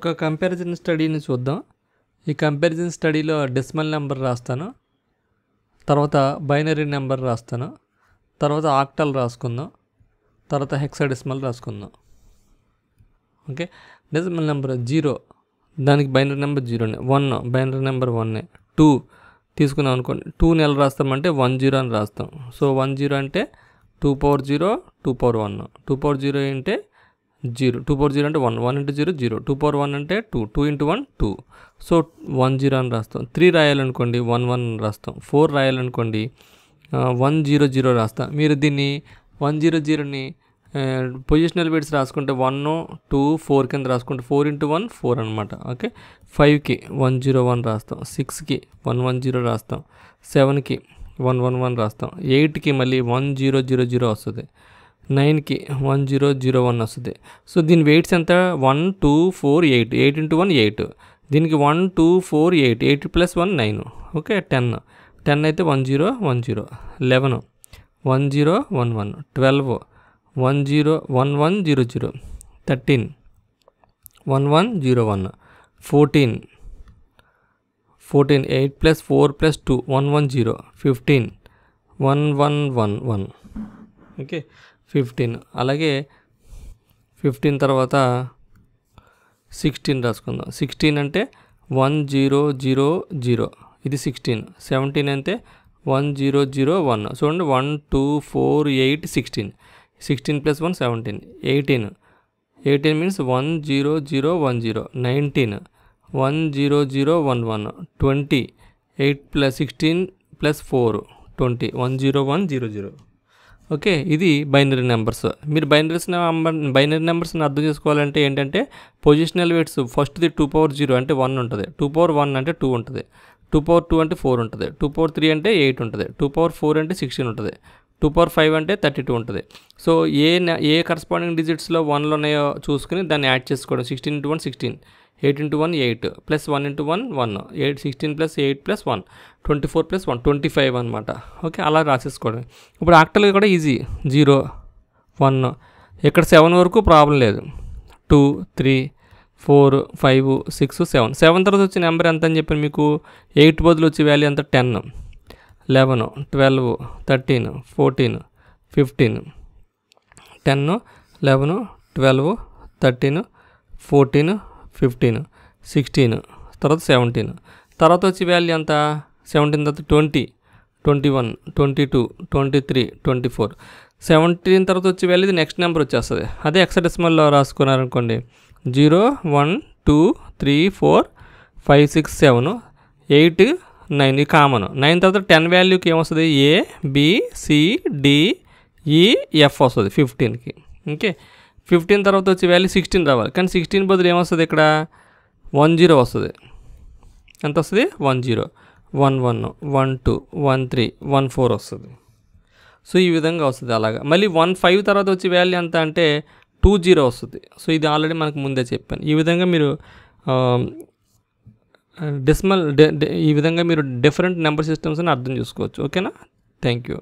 ఒక కంపారిజన్ స్టడీని చూద్దాం. ఈ కంపారిజన్ స్టడీలో డెసిమల్ నెంబర్ రాస్తాను, తర్వాత బైనరీ నెంబర్ రాస్తాను, తర్వాత ఆక్టల్ రాసుకుందాం, తర్వాత హెక్సాడెసిమల్ రాసుకుందాం. ఓకే, డెసిమల్ నెంబర్ 0, దానికి బైనరీ నెంబర్ 0నే. 1 బైనరీ నెంబర్ 1నే. 2 తీసుకున్నాం అనుకోండి, 2ని ఎలా రాస్తామంటే 10 అని రాస్తాం. సో 10 అంటే 2 power 0, 2 power 1. 2 power 0 అంటే 0, 2 power 0 అంటే 1, 1 into 0 0, 2 power 1 అంటే 2, 2 into 1 2. సో 10 అని రాస్తాం. 3 రాయాలనుకోండి 11 రాస్తాం. 4 రాయాలనుకోండి 100 రాస్తాం. మీరు దీన్ని 100ని పొజిషనల్ బిట్స్ రాసుకుంటే 1, 2, 4 కింద రాసుకుంటే 4 into 1 4 అనమాట. ఓకే, 5కి 101 రాస్తాం, 6కి 110 రాస్తాం, 7కి 111 రాస్తాం, 8కి మళ్ళీ 1000 వస్తుంది, 9కి 1001 వస్తుంది. సో దీని వెయిట్స్ ఎంత? 1, 2, 4, 8, 8 into 1 8. దీనికి 1, 2, 4, 8, 8 plus 1 9. ఓకే, 10 అయితే 1010, 11 1011, 12 1100, 13 1101, 14 8 plus 4 plus 2 110, 15 1111. ఓకే, 15. అలాగే 15 తర్వాత 16 రాసుకుందాం. 16 అంటే 1000, ఇది 16. 17 అంటే 1001. చూడండి, 1, 2, 4, 8, 16. 16 plus 1 17. 18 means 10010. 19 10011. 20 8 plus 16 plus 4 20, 10100. Okay, ఇది బైనరీ నెంబర్స్. మీరు బైనరీ నెంబర్స్ని అర్థం చేసుకోవాలంటే ఏంటంటే పొజిషనల్ వెయిట్స్ ఫస్ట్ది 2 power 0 అంటే 1 ఉంటుంది, 2 power 1 అంటే 2 ఉంటుంది, 2 power 2 అంటే 4 ఉంటుంది, 2 power 3 అంటే 8 ఉంటుంది, 2 power 4 అంటే 16 ఉంటుంది, 2 power 5 అంటే 32 ఉంటుంది. సో ఏ కరస్పాండింగ్ డిజిట్స్లో 1లు ఉన్నాయో చూసుకుని దాన్ని యాడ్ చేసుకోవడం. 16 into 1 16, 8 into 1 8, plus 1 into 1 1, 8 16 plus 8 plus 1 24 plus 1 25 అనమాట. ఓకే, అలా రాసేసుకోవడం. ఇప్పుడు ఆక్టల్గా కూడా ఈజీ. 0 1, ఇక్కడ 7 వరకు ప్రాబ్లం లేదు. 2 3 4 5 6 7. 7 తర్వాత వచ్చే నెంబర్ ఎంత అని చెప్పాను మీకు? 8 బదులు వచ్చే వాల్యూ ఎంత? 10, 11 12 13 14 15. 10 11 12 13 14 15 16, తర్వాత 17. తర్వాత వచ్చే వాల్యూ ఎంత? 17 తర్వాత 20 21 22 23 24. 17 తర్వాత వచ్చే వాల్యూ ఇది నెక్స్ట్ నెంబర్ వచ్చేస్తుంది. అదే హెక్సాడెసిమల్లో రాసుకున్నారనుకోండి 0 1 2 3 4 5 6 7 8 9. ఇది కామన్. 9 తర్వాత 10 వాల్యూకి ఏమొస్తుంది? A B C D E F వస్తుంది 15కి. ఓకే, 15 తర్వాత వచ్చే వాల్యూ 16 రావాలి, కానీ 16 బదులు ఏమొస్తుంది? ఇక్కడ 10 వస్తుంది. ఎంత వస్తుంది? 10 11 12 13 14 వస్తుంది. సో ఈ విధంగా వస్తుంది. అలాగా మళ్ళీ 15 తర్వాత వచ్చే వాల్యూ ఎంత అంటే 20 వస్తుంది. సో ఇది ఆల్రెడీ మనకు ముందే చెప్పాను. ఈ విధంగా మీరు డెసిమల్ ఈ విధంగా మీరు డిఫరెంట్ నెంబర్ సిస్టమ్స్ని అర్థం చేసుకోవచ్చు. ఓకేనా? Thank you.